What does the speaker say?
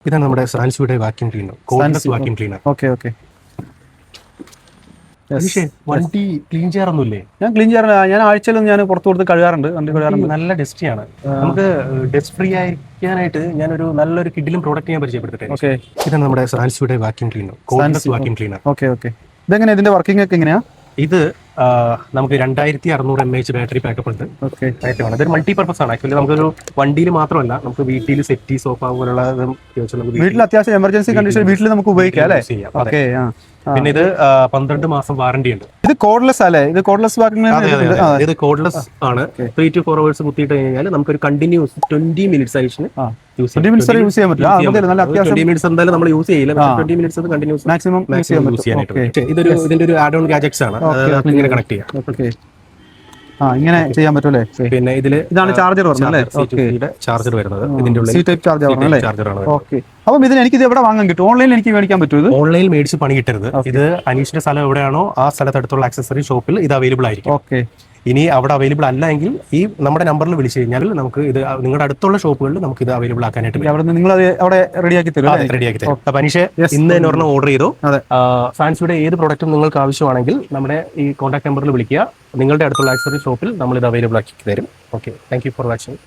ഇതാണ് നമ്മുടെ സാൻസുയുടെ vacuum cleaner, cordless vacuum cleaner. Okay okay. വണ്ടി ക്ലീൻ ചെയ്യാറൊന്നുമില്ലേ? ഞാൻ ക്ലീൻ ചെയ്യാറില്ല. ഞാൻ ആഴ്ചയിലും ഞാൻ പുറത്ത് കൊടുത്ത് കഴുകാറുണ്ട്, വണ്ടി കഴുകാറുണ്ട്. നല്ല ഡസ്റ്റിയാണ്. നമുക്ക് ഡസ്റ്റ് ഫ്രീ ആയിരിക്കാനായിട്ട് ഞാനൊരു നല്ലൊരു കിഡിലും പ്രോഡക്റ്റ് ഞാൻ പരിചയപ്പെടുത്തട്ടെ. ഓക്കെ. ഇതാണ് നമ്മുടെ സാൻസുയുടെ vacuum cleaner, cordless vacuum cleaner. Okay okay. ഇതെങ്ങനെ, ഇതിന്റെ വർക്കിംഗ് ഒക്കെ എങ്ങനെയാ? ഇത് നമുക്ക് 2600 mAh ബാറ്ററി ബാക്കപ്പ് ഉണ്ട്. ഓക്കെ. ഇതൊരു മൾട്ടിപർപ്പസ് ആണ്. ആക്ച്വലി നമുക്കൊരു വണ്ടിയിൽ മാത്രമല്ല, നമുക്ക് വീട്ടിൽ സെറ്റി, സോഫ പോലുള്ള വീട്ടിൽ അത്യാവശ്യം എമർജൻസി കണ്ടീഷൻ വീട്ടിൽ നമുക്ക് ഉപയോഗിക്കാം അല്ലേ? ഓക്കെ. പിന്നെ ഇത് 12 മാസം വാറണ്ടി ഉണ്ട്. ഇത് കോർഡ്ലെസ് അല്ലേ? ഇത് കോർഡ്ലെസ് ഇത് കോർഡ്ലെസ് ആണ്. 3 to 4 hours കുത്തിയിട്ട് കഴിഞ്ഞാൽ നമുക്കൊരു കണ്ടിന്യൂസ് 20 minutes ആയിട്ട് യൂസ് ചെയ്യാൻ പറ്റില്ല. 20 minutes എന്തായാലും നമ്മൾ യൂസ് ചെയ്യില്ല. 20 minutes കണ്ടിന്യൂസ് മാക്സിമം യൂസ് ചെയ്യാനായിട്ട്. ഇതിന്റെ ഒരു ആഡ് ഓൺ ഗാഡ്ജറ്റ്സ് ആണ്. ഇങ്ങനെ കണക്ട് ചെയ്യാം. ഓക്കെ. ഇങ്ങനെ ചെയ്യാൻ പറ്റുമല്ലേ? പിന്നെ ഇതാണ് ചാർജർ ചാർജർ വരുന്നത്. ഇതിന്റെ സി ടൈപ്പ് ചാർജർ ആണ്. ഓക്കെ. അപ്പം ഇതിന് എനിക്ക് ഇത് എവിടെ വാങ്ങാൻ കിട്ടും? ഓൺലൈനിൽ എനിക്ക് മേടിക്കാൻ പറ്റും? ഓൺലൈനിൽ മേടിച്ച് പണി കിട്ടരുത്. ഇത് അനീഷിന്റെ സ്ഥലം എവിടെയാണോ ആ സ്ഥലത്തടുത്തുള്ള ആക്സസറി ഷോപ്പിൽ ഇത് അവൈലബിൾ ആയിരിക്കും. ഓക്കെ. ഇനി അവിടെ അവൈലബിൾ അല്ല എങ്കിൽ ഈ നമ്മുടെ നമ്പറിൽ വിളിച്ചു കഴിഞ്ഞാൽ നമുക്ക് ഇത് നിങ്ങളുടെ അടുത്തുള്ള ഷോപ്പുകളിൽ നമുക്ക് ഇത് അവൈലബിൾ ആക്കാനായിട്ട് നിങ്ങൾ അവിടെ റെഡിയാക്കി തരും. അപ്പൊ അനീഷ് ഇന്ന് തന്നെ ഒരെണ്ണം ഓർഡർ ചെയ്തു. സാൻസുയുടെ ഏത് പ്രോഡക്റ്റും നിങ്ങൾക്ക് ആവശ്യമാണെങ്കിൽ നമ്മുടെ ഈ കോൺടാക്ട് നമ്പറിൽ വിളിക്കുക. നിങ്ങളുടെ അടുത്തുള്ള ആക്സസറി ഷോപ്പിൽ നമ്മൾ ഇത് അവൈലബിൾ ആക്കി തരും. Okay, thank you for watching.